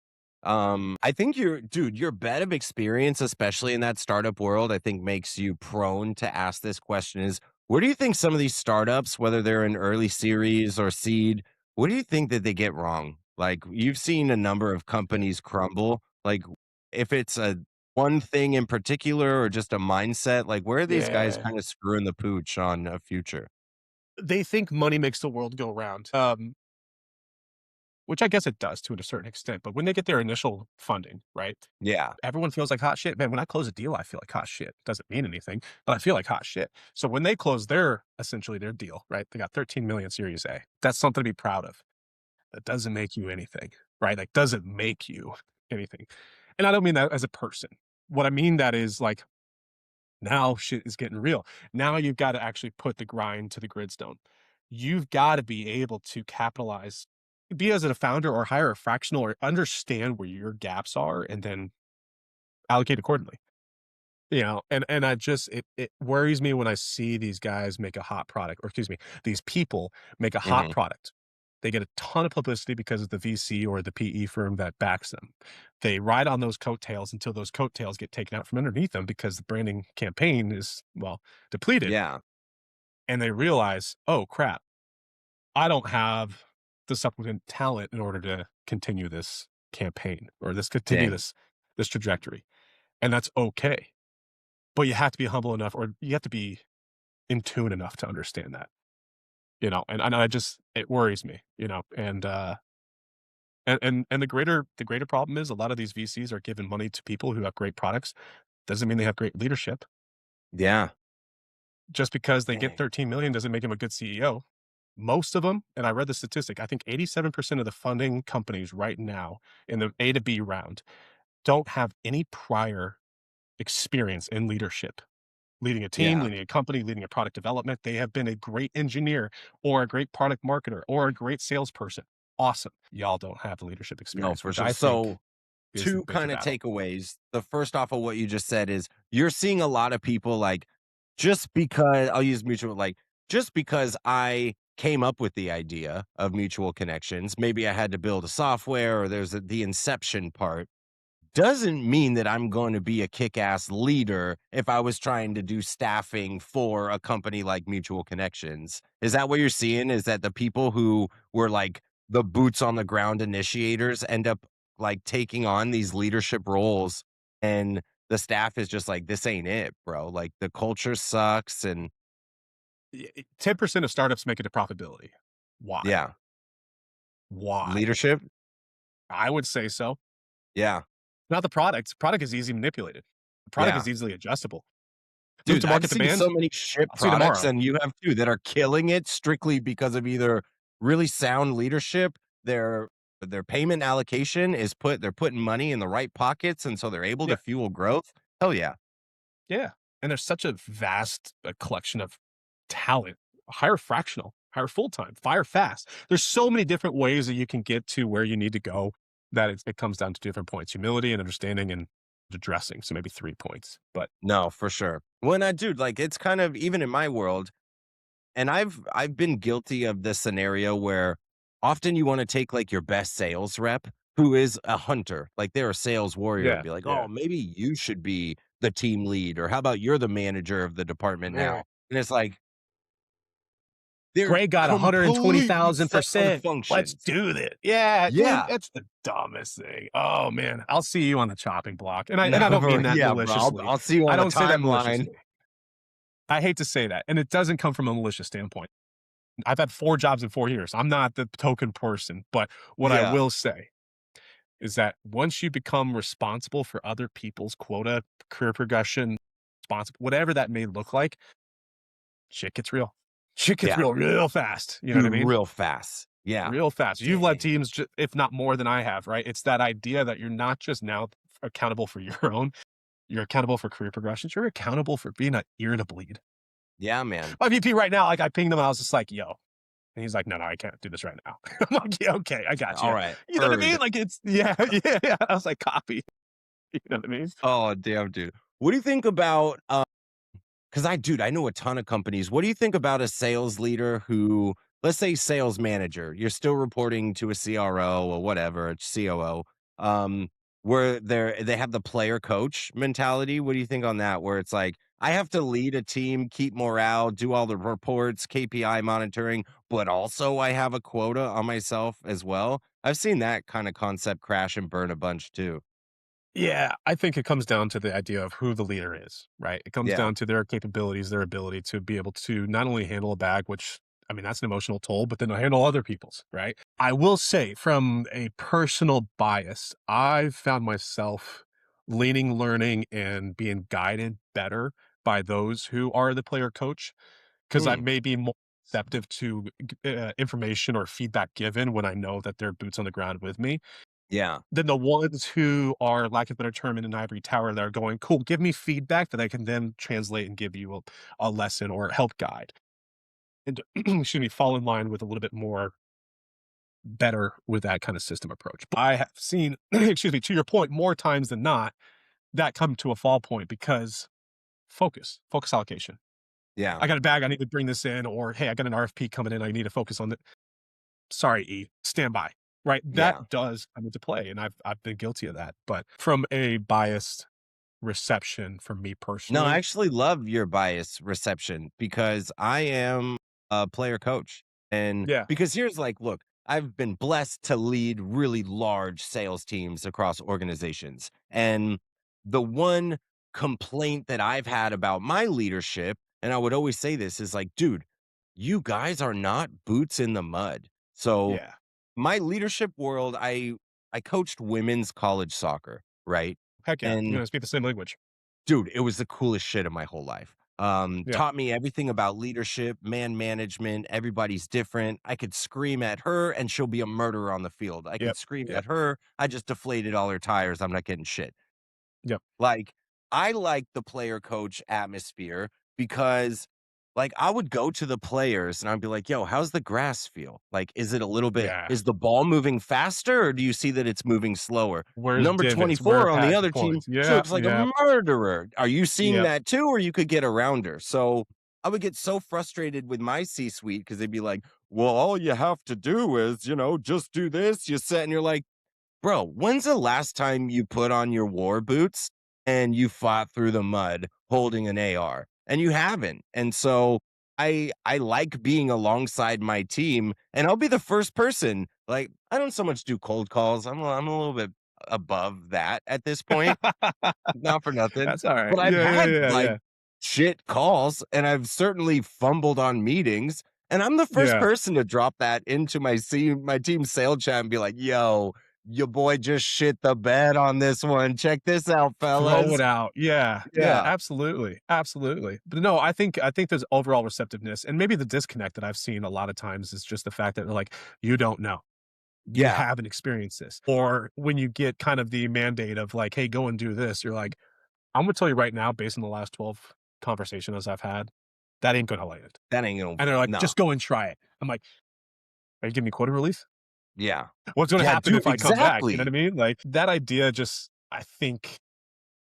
I think your bed of experience, especially in that startup world, I think makes you prone to ask this question is, where do you think some of these startups, whether they're in early series or seed, what do you think that they get wrong? Like, you've seen a number of companies crumble. Like, if it's a one thing in particular or just a mindset, like, where are these guys Yeah. kind of screwing the pooch on a future? They think money makes the world go round, which I guess it does to a certain extent, but when they get their initial funding, right, Yeah. everyone feels like hot shit. Man, when I close a deal, I feel like hot shit. Doesn't mean anything, but I feel like hot shit. So when they close their essentially their deal, right, they got 13,000,000 Series A. That's something to be proud of. That doesn't make you anything, right? Like, doesn't make you anything. And I don't mean that as a person. What I mean that is, like, now shit is getting real. Now you've gotta actually put the grind to the gridstone. You've gotta be able to capitalize, be as a founder or hire a fractional or understand where your gaps are and then allocate accordingly. You know, and I just it worries me when I see these guys make a hot product, or excuse me, these people make a hot Mhm. product. They get a ton of publicity because of the VC or the PE firm that backs them. They ride on those coattails until those coattails get taken out from underneath them because the branding campaign is, well, depleted, Yeah. and they realize, "Oh, crap. I don't have the supplement talent in order to continue this campaign or Dang. this trajectory." And that's okay. But you have to be humble enough, or you have to be in tune enough to understand that, you know, and I just it worries me, you know, and the greater problem is a lot of these VCs are giving money to people who have great products. Doesn't mean they have great leadership. Yeah. Just because they get Dang. 13,000,000 doesn't make them a good CEO. Most of them, and I read the statistic, I think 87% of the funding companies right now in the A to B round don't have any prior experience in leadership. Leading a team, Yeah. leading a company, leading a product development. They have been a great engineer or a great product marketer or a great salesperson. Awesome. Y'all don't have the leadership No, experience, for which sure. I think So, is the 2 bigger kinda battle. takeaways. The first off of what you just said is you're seeing a lot of people, like, just because I'll use mutual, like, just because I came up with the idea of mutual connections, maybe I had to build a software or there's the inception part, doesn't mean that I'm going to be a kick-ass leader if I was trying to do staffing for a company like Mutual Connections. Is that what you're seeing? Is that the people who were like the boots on the ground initiators end up like taking on these leadership roles and the staff is just like, this ain't it, bro. Like the culture sucks and 10% of startups make it to profitability. Why? yeah, Why? leadership. I would say so. Yeah, Not the product. Product is easy manipulated. The product yeah. is easily adjustable. Move Dude, to I've market seen so demand. many shit I'll see you products, tomorrow. and you have too, that are killing it strictly because of either really sound leadership, their payment allocation is they're putting money in the right pockets, and so they're able Yeah. to fuel growth. Hell yeah. Yeah. And there's such a vast collection of talent hire fractional, hire full-time, fire fast. There's so many different ways that you can get to where you need to go that it comes down to different points, humility and understanding and addressing. So maybe 3 points, but No, for sure. When I dude, like it's kind of even in my world, and I've been guilty of this scenario where often you want to take like your best sales rep who is a hunter, like they're a sales warrior, and yeah, be like, yeah. oh, maybe you should be the team lead, or how about you're the manager of the department Man, now? And it's like they're Gray got completely separate 120,000%. Let's functions. do this. Yeah, dude, Yeah. it's the dumbest thing. Oh man, I'll see you on the chopping block. And I No, don't mean that yeah, bro. I'll, maliciously. I'll see you I on the don't say that timeline. maliciously. I hate to say that, and it doesn't come from a malicious standpoint. I've had 4 jobs in 4 years. I'm not the token person, but what I Yeah. will say is that once you become responsible for other people's quota, career progression, responsible, whatever that may look like, shit gets real. Shit gets Yeah. real fast. You know what I Dude, mean? real fast. Yeah. Real fast. You've led Dang. teams, if not more than I have, right? It's that idea that you're not just now accountable for your own, you're accountable for career progressions. You're accountable for being an ear to bleed. Yeah, man. My VP right now, like I pinged him, I was just like, yo. And he's like, no, no, I can't do this right now. I'm like, yeah, okay, I got All you. right. You know what I mean? Heard. Like it's, yeah, yeah, yeah. I was like, copy. You know what I mean? Oh, damn, dude. What do you think about because dude, I know a ton of companies. What do you think about a sales leader who, let's say, sales manager? You're still reporting to a CRO or whatever, a COO. Where they have the player coach mentality. What do you think on that? Where it's like, I have to lead a team, keep morale, do all the reports, KPI monitoring, but also I have a quota on myself as well. I've seen that kind of concept crash and burn a bunch too. Yeah, I think it comes down to the idea of who the leader is, right? It comes Yeah. down to their capabilities, their ability to be able to not only handle a bag, which I mean, that's an emotional toll, but then to handle other people's, right? I will say from a personal bias, I've found myself leaning, learning, and being guided better by those who are the player coach because I Mm, may be more receptive to information or feedback given when I know that they're boots on the ground with me yeah. than the ones who are, lack of a better term, in an ivory tower that are going, cool, give me feedback that I can then translate and give you a lesson or help guide. And excuse me, fall in line with a little bit more better with that kind of system approach. But I have seen, excuse me, to your point, more times than not, that come to a fall point because focus allocation. Yeah. I got a bag, I need to bring this in, or hey, I got an RFP coming in, I need to focus on it. Sorry, E, stand by. Right. Yeah. That does come into play. And I've been guilty of that. But from a biased reception from me No, I personally, actually love your bias reception because I am a player coach. And yeah, because here's like, look, I've been blessed to lead really large sales teams across organizations. And the one complaint that I've had about my leadership, and I would always say this, is like, dude, you guys are not boots in the mud. So yeah, my leadership world, I coached women's college soccer, right? heck yeah. You And know, speak the same language. dude, it was the coolest shit of my whole life. Yeah, Taught me everything about leadership, man management. Everybody's different. I could scream at her and she'll be a murderer on the field. I could yep, scream yep, at her. I just deflated all her tires. I'm not getting shit. yep, Like, I like the player coach atmosphere because, like, I would go to the players and I'd be like, yo, how's the grass feel? Like, is it a little bit, yeah. is the ball moving faster or do you see that it's moving slower? Where's Number divots? Where 24 on the passion other team, points? she Yeah, looks like a yeah, murderer. Are you seeing yep. that too? Or you could get around her. So I would get so frustrated with my C suite because they'd be like, well, all you have to do is, just do this. You set, and you're like, bro, when's the last time you put on your war boots and you fought through the mud holding an AR? And you haven't. And so I like being alongside my team, and I'll be the first person. Like, I don't so much do cold calls. I'm a little bit above that at this point, not for nothing. That's all right. But I've Yeah, yeah, had yeah, like yeah, shit calls and I've certainly fumbled on meetings. And I'm the first yeah. person to drop that into my team sale chat and be like, yo, your boy just shit the bed on this one. Check this out, Throw fellas. it out. Yeah, yeah, Yeah. absolutely, absolutely. But no, I think there's overall receptiveness, and maybe the disconnect that I've seen a lot of times is just the fact that they're like, you don't know. You Yeah. haven't experienced this. Or when you get kind of the mandate of like, "Hey, go and do this," you're like, "I'm gonna tell you right now, based on the last 12 conversations I've had, That ain't gonna land. That ain't gonna And they're like, no. "Just go and try it." I'm like, "Are you giving me quota release? Yeah. What's gonna Yeah, happen dude, if I come back?" You know what I exactly. mean? Like, that idea just I think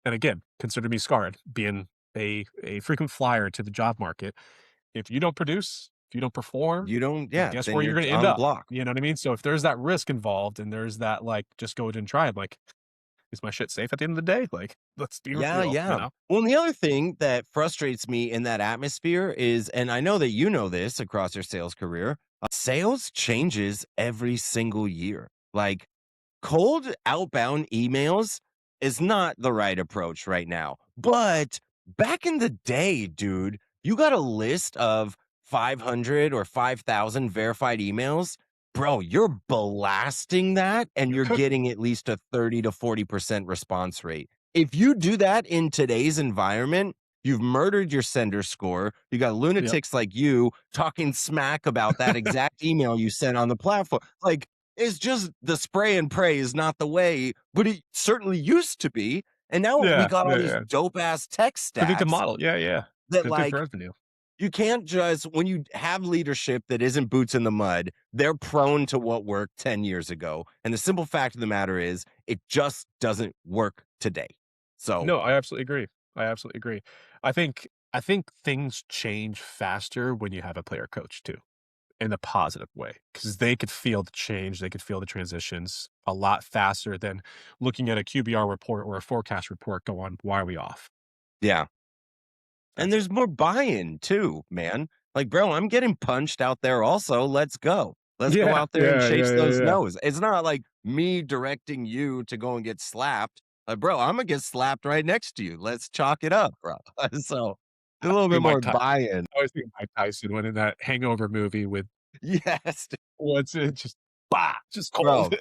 and again, consider me scarred, being a frequent flyer to the job market. If you don't produce, if you don't perform, You don't yeah, guess then where you're you're gonna end on up, block. you know what I mean? So if there's that risk involved and there's that, like, just go ahead and try, I'm like, "Is my shit safe at the end of the day?" Like, let's be Yeah, real, you yeah. know? Well, and the other thing that frustrates me in that atmosphere is, and I know that you know this across your sales career, sales changes every single year. Like cold outbound emails is not the right approach right now. But back in the day, dude, you got a list of 500 or 5,000 verified emails. Bro, you're blasting that and You're you're cooking. getting at least a 30 to 40% response rate. If you do that in today's environment, you've murdered your sender score. You got Yep. lunatics like you talking smack about that exact email you sent on the platform. Like, it's just the spray and pray is not the way, but it certainly used to be. And now we Yeah, got all yeah, these yeah. dope ass tech Predictive stacks model. Yeah, yeah. that Good like revenue. you can't just when you have leadership that isn't boots in the mud, they're prone to what worked 10 years ago. And the simple fact of the matter is it just doesn't work today. So No, I absolutely agree. I absolutely agree. I think things change faster when you have a player coach too, in a positive way, because they could feel the change, they could feel the transitions a lot faster than looking at a QBR report or a forecast report go on, "Why are we off?" yeah. And That's it. there's more buy-in too, man. Like, bro, I'm getting punched out there also. Let's go. Let's go Yeah, out there and yeah, yeah, chase yeah, those yeah. no's. It's not like me directing you to go and get slapped. Like, bro, I'm gonna get slapped right next to you. Let's chalk it up, bro. So a I little bit think Mike more Ty buy-in. I always think of Mike Tyson when in that Hangover movie with Yes, what's it just, bah, just cold. bro.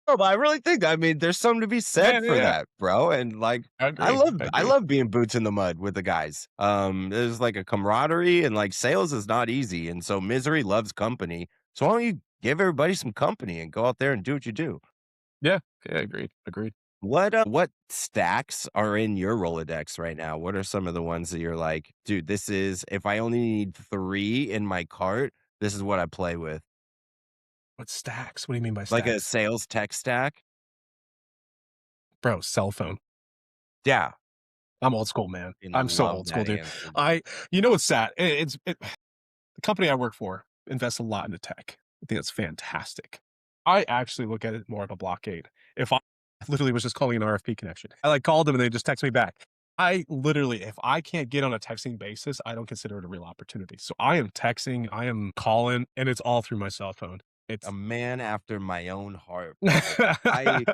No, but I really think I mean there's something to be Yeah, said yeah, for yeah. that, bro. And like I agree, I I agree. love being boots in the mud with the guys. There's like a camaraderie and like sales is not easy. And so misery loves company. So why don't you give everybody some company and go out there and do what you do? Yeah, yeah, agreed, agreed. What stacks are in your Rolodex right now? What are some of the ones that you're like, dude, this is if I only need 3 in my cart, this is what I play with. What stacks? What do you mean by Like a stacks? sales tech stack? Bro, cell phone. Yeah. I'm old school, man. And I'm so love old school, that dude. answer. I you know what's sad? The company I work for invests a lot into tech. I think that's fantastic. I actually look at it more of a blockade. If I literally was just calling an RFP connection, I like called them and they just text me back. I literally, if I can't get on a texting basis, I don't consider it a real opportunity. So I am texting, I am calling, and it's all through my cell phone. A It's man after my own heart, bro. I I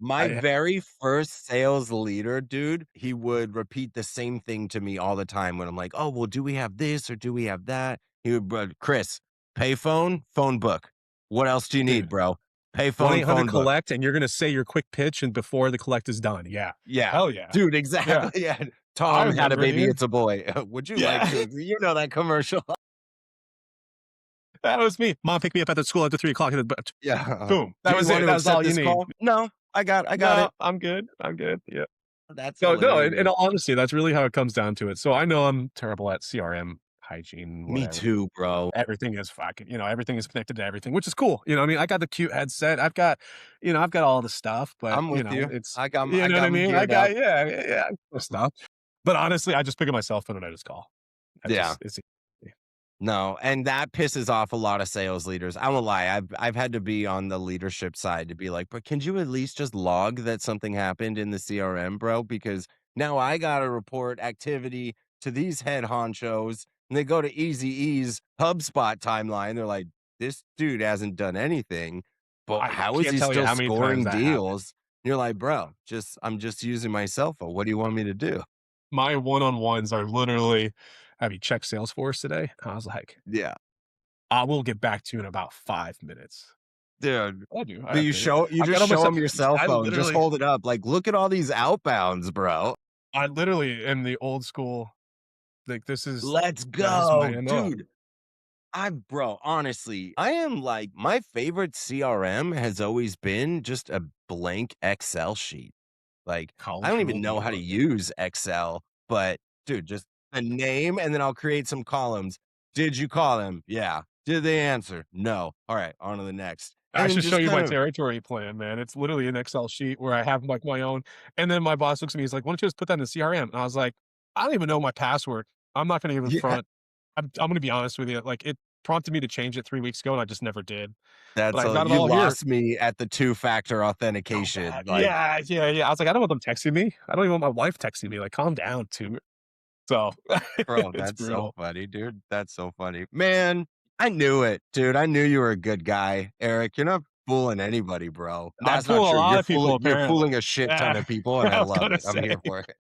my very first sales leader, dude, he would repeat the same thing to me all the time when I'm like, "Oh, well, do we have this or do we have that?" He would, bro, Chris, payphone, phone book. What else do you need, dude, bro? Payphone, 1-800 phone book. collect, and you're gonna say your quick pitch and before the collect is done. Yeah. Yeah, Hell yeah. dude, Yeah. exactly. Yeah. I Tom had a remember, baby. dude. It's a boy. Would you like Yeah. to? You know that commercial? That was me. Mom picked me up at the school after 3 o'clock. Yeah. Boom. Do That you was want it. to That was accept all you this need. call? No, I got No, it. I'm good. I'm good. Yeah. That's No, no. In hilarious. all honesty, that's really how it comes down to it. So I know I'm terrible at CRM, hygiene, Me whatever. too, bro. Everything is fucking, everything is connected to everything, which is cool. You know what I mean? I got the cute headset. I've got all the stuff, but I'm with you. it's, I you know what got I 'em mean? geared up. Yeah, yeah, yeah, the stuff. But honestly, I just pick up my cell phone and I just call. Yeah. It's No, and that pisses off a lot of sales leaders. I won't lie. I've had to be on the leadership side to be like, but can you at least just log that something happened in the CRM, bro? Because now I gotta report activity to these head honchos, and they go to Easy E's HubSpot timeline. They're like, this dude hasn't done anything, but I how is can't he tell you still how many times scoring that happened. deals? And you're like, bro, I'm just using my cell phone. What do you want me to do? My one-on-ones are literally, "Have you checked Salesforce today?" I was like, Yeah. "I will get back to you in about 5 minutes." Dude, I do, I but update it. you I got just on my show cell them your cell I phone, just literally hold it up, like, "Look at all these outbounds, bro. I literally am the old school, like, Let's that is my go." MO. Dude, bro, honestly, I am like my favorite CRM has always been just a blank Excel sheet. Like, I don't even Cultural know how to deal. use Excel, but dude, just a name, and then I'll create some columns. Did you call them? Yeah. Did they answer? No. All right, on to the next. I And then should show just you kind my of territory plan, man. It's literally an Excel sheet where I have, like, my own and then my boss looks at me, he's like, "Why don't you just put that in the CRM?" And I was like, "I don't even know my password. I'm not gonna even yeah, front." I'm gonna be honest with you, like, it prompted me to change it 3 weeks ago, and I just never did. But that's I a got it you all here. lost me at the two-factor So authentication. bad. Like, Yeah, yeah, yeah. I was like, "I don't want them texting me. I don't even want my wife texting me, like, calm down, too." So, bro, it's that's so brutal. funny, dude. That's so funny. Man, I knew it, dude. I knew you were a good guy, Eric. You're not fooling anybody, bro. I'm That's not fooling a true. lot You're of people, apparently. fooling a shit ton Yeah, of people, and I I was love gonna it. I'm say. here for it.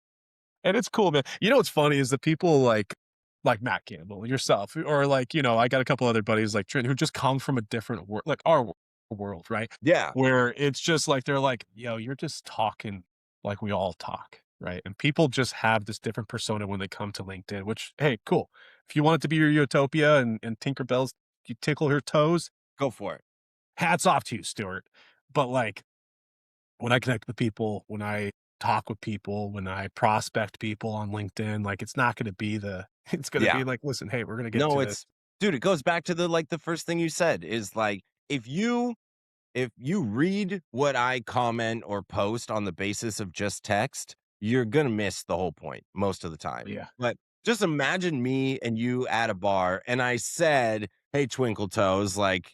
And it's cool, man. You know what's funny is the people like Matt Campbell, yourself, or like, I got a couple other buddies like Trent who just come from a different world, like our world, right? Yeah. Where it's just like they're like, yo, you're just talking like we all talk, right? And people just have this different persona when they come to LinkedIn, which hey, cool. If you want it to be your utopia and Tinkerbell's you tickle her toes, Go for it. hats off to you, Stuart. But like when I connect with people, when I talk with people, when I prospect people on LinkedIn, like it's not going to be it's going to Yeah. be like, listen, hey, we're going to get No, to this. it's dude, it goes back to the first thing you said is like if you read what I comment or post on the basis of just text, you're gonna miss the whole point most of the time. Yeah. But just imagine me and you at a bar and I said, "Hey, Twinkle Toes, like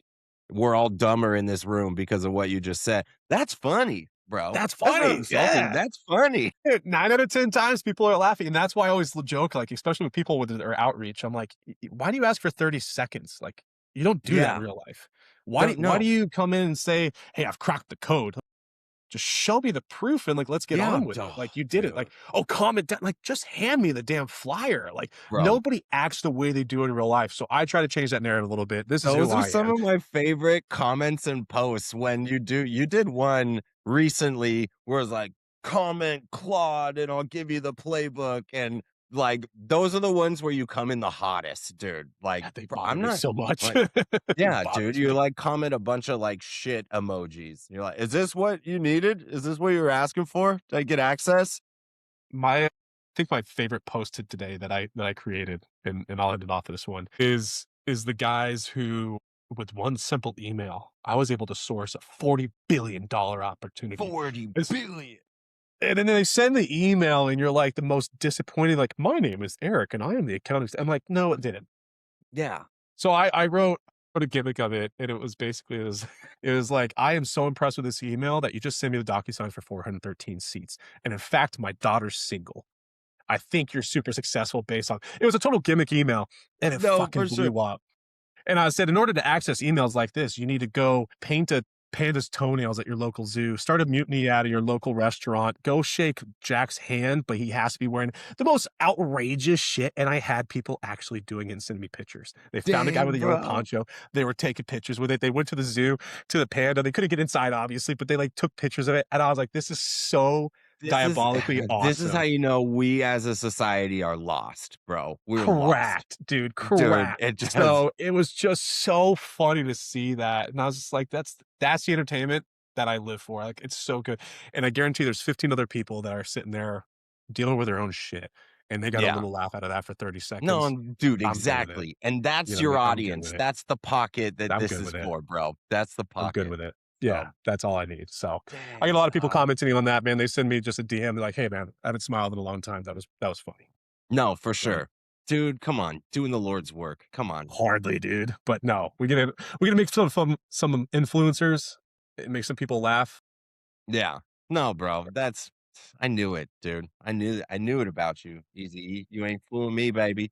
we're all dumber in this room because of what you just said." That's funny, bro. That's That's not funny. insulting. Yeah. That's funny. Dude, 9 out of 10 times people are laughing. And that's why I always joke, like, especially with people with their outreach. I'm like, why do you ask for 30 seconds? Like, you don't do that in Yeah. real life. Don't Why do know. you come in and say, hey, I've cracked the code? Just show me the proof and like let's get Yeah. on with it. Oh, Like you did it. dude. Like, oh, comment down. Like just hand me the damn flyer. Like Bro. nobody acts the way they do in real life. So I try to change that narrative a little bit. This is who Those are I some am. of my favorite comments and posts when you did one recently where it's like, "Comment Claude and I'll give you the playbook," and, like, those are the ones where you come in the hottest, dude. Like, They bro, bother I'm me not so much. like It yeah, dude, bothers you, me. like, comment a bunch of, like, shit emojis. You're like, "Is this what you needed? Is this what you were asking for? Did I get access?" I think my favorite post today that I created, and I'll end it off with this one, is the guys who with one simple email, I was able to source a $40 billion opportunity. 40,000,000,000. And then they send the email and you're like the most disappointed, like, "My name is Eric and I am the accountant." I'm like, "No, it didn't." Yeah. So I wrote a gimmick of it, and it was basically it was like, "I am so impressed with this email that you just sent me the DocuSign for 413 seats. And in fact, my daughter's single. I think you're super successful based on." It was a total gimmick email, and it No, fucking for sure. blew up. And I said, in order to access emails like this, you need to go paint a panda's toenails at your local zoo, start a mutiny at your local restaurant, go shake Jack's hand, but he has to be wearing the most outrageous shit. And I had people actually doing it and sending me pictures. They found a guy with Dang, a yellow bro. poncho. They were taking pictures with it. They went to the zoo, to the panda. They couldn't get inside, obviously, but they like took pictures of it. And I was like, this is so This is diabolically this is how awesome. you know we as a society are lost, bro. We're lost. Correct, dude, Dude, correct. it just So, it was just so funny to see that, and I was just like, that's the entertainment that I live for, like, it's so good, and I guarantee there's 15 other people that are sitting there dealing with their own shit, and they got a yeah. little laugh out of that for 30 No, seconds. dude, I'm good with it, exactly. And you that's know what I your mean? I'm good with audience. it. That's the pocket that I'm this good is with it. for, bro. That's the I'm good pocket. with it. So, Yeah, that's all I need, so, I get a dang, lot of people dog. commenting on that, man, they send me just a DM, they're like, "Hey, man, I haven't smiled in a long time, that was funny." No, for So sure. Dude, come on. Doing the Lord's work. Come on. hardly, dude. But no, we gonna make some influencers, make some people laugh. Yeah. No, bro. That's I knew it, dude. I knew it about you. Easy E. You ain't fooling me, baby.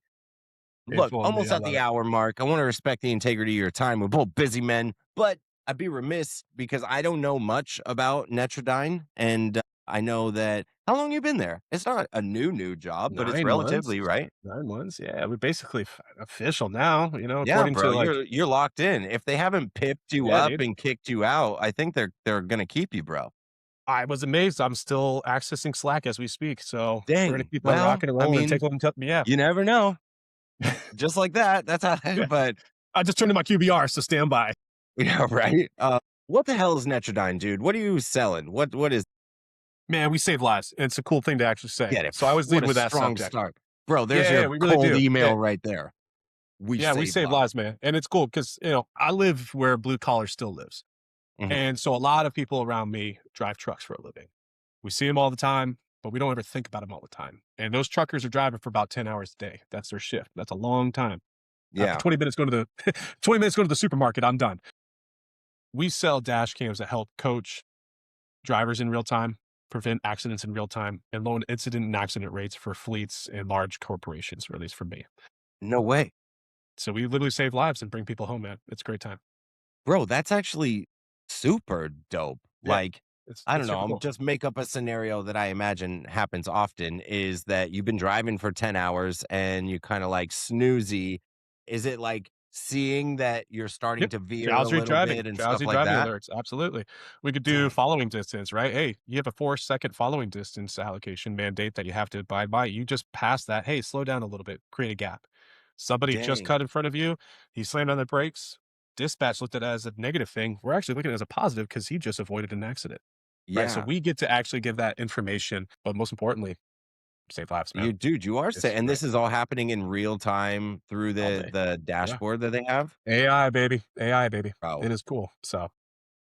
It's Look, one, dude. almost I at love the it. hour mark. I want to respect the integrity of your time. We're both busy men, but I'd be remiss because I don't know much about Netrodyne. And I know that how long you been there? It's not a new job, but it's 9 months. relatively, right? 9 months. Yeah, we're basically official now. Yeah, According bro. to like, You're locked in. If they haven't pipped you yeah, up dude. and kicked you out, I think they're gonna keep you, bro. I was amazed. I'm still accessing Slack as we speak, so we're gonna Dang. keep on Well, rocking and I rolling and mean, take them to yeah. you never know. Just like that. That's how Yeah. but I just turned in my QBR, so stand by. yeah, right. What the hell is Netrodyne, dude? What are you selling? What is Man, we save lives. It's a cool thing to actually say. get it? So I was What leading a with that strong subject. start. Bro, there's Yeah, your we really cold do. Yeah. email right there. We Yeah, we save save lives. lives, man. And it's cool because, I live where blue collar still lives. Mhm. And so a lot of people around me drive trucks for a living. We see them all the time, but we don't ever think about them all the time. And those truckers are driving for about 10 hours a day. That's their shift. That's a long time. After Yeah. 20 minutes going to the 20 minutes going to the supermarket, I'm done. We sell dash cams that help coach drivers in real time, prevent accidents in real time, and lower incident and accident rates for fleets and large corporations, or at least for me. No way. So we literally save lives and bring people home, man. It's a great time. Bro, that's actually super dope. Yeah. Like, It's I don't it's know, super I'm cool. just make up a scenario that I imagine happens often is that you've been driving for 10 hours and you kinda like snoozy. Is it like seeing that you're starting Yep. to veer a little bit and stuff Drowsy like driving that? alerts. Absolutely. We could do Dang, following distance, right? Hey, you have a 4-second following distance allocation mandate that you have to abide by. You just pass that. Hey, slow down a little bit, create a gap. Somebody just dang. cut in front of you. He slammed on the brakes. Dispatch looked at it as a negative thing. We're actually looking at it as a positive because he just avoided an accident. Right. So Yeah. we get to actually give that information, but most importantly, save lives, man. You are It's saying and great. this is all happening in real time through All day. the Yeah. dashboard that they have? AI, baby. AI, baby. Bro, It is cool. So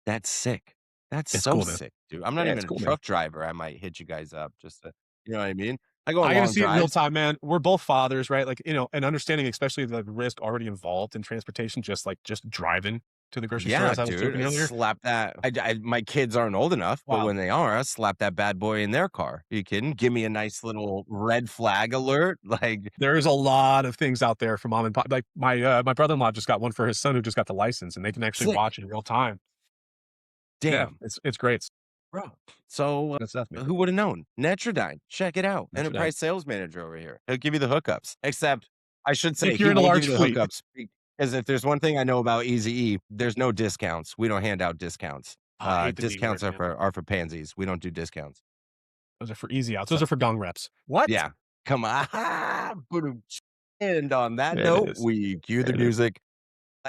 that's sick. That's it's so cool, man. sick, dude. I'm not Yeah, even it's a cool, man. truck driver. I might hit you guys up just to you know what I mean? I go on I get to long see it in real drives. time, man. We're both fathers, right? Like, and understanding especially the risk already involved in transportation, just driving to the grocery store, Yeah, as I was dude, joking earlier. slap that my kids aren't old enough, but Wow. when they are, I slap that bad boy in their car. You kidding? Give me a nice little red flag alert, like, There's a lot of things out there for mom and pop. Like my brother-in-law just got one for his son who just got the license and they can actually sick. watch in real time. Yeah, Damn, it's great. bro. So, Good stuff, man. who would have known? Netrodyne, check it out. Metro Dine. Enterprise sales manager over here. He'll give you the hookups. Except, I should say If he you're in a won't give large you the fleet. hookups because if there's one thing I know about Eazy-E, there's no discounts. We don't hand out discounts. Oh, I hate the D Discounts word, man. are for pansies. We don't do discounts. Those are for easy outs. So Those are for gong reps. What? yeah. Come on. Boom. And on that There it note, is. we cue the There it is. music.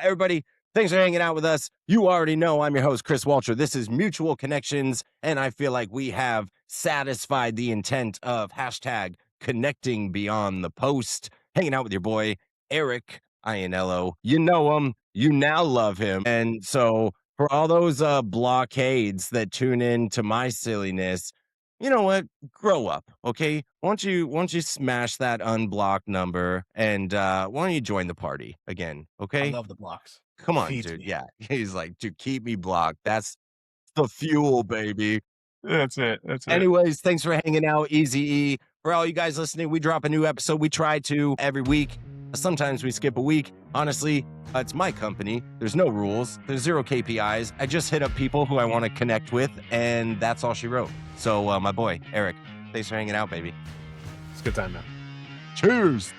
Everybody, thanks for hanging out with us. You already know I'm your host, Chris Walcher. This is Mutual Connections, and I feel like we have satisfied the intent of hashtag connecting beyond the post. Hanging out with your boy, Eric Iannello. You know him. You now love him. And so for all those blockades that tune in to my silliness, you know what? Grow up, okay? Why don't you smash that unblocked number and why don't you join the party again, I okay? love the blocks. Come on, Feeds dude. me. Yeah. He's like, dude, keep me blocked. That's the fuel, baby. That's it. That's it. Anyways, thanks for hanging out, Easy E. For all you guys listening, we drop a new episode. We try to every week. Sometimes we skip a week. Honestly, it's my company. There's no rules. There's zero KPIs. I just hit up people who I want to connect with, and that's all she wrote. So, my boy, Eric, thanks for hanging out, baby. It's a good time, man. Cheers.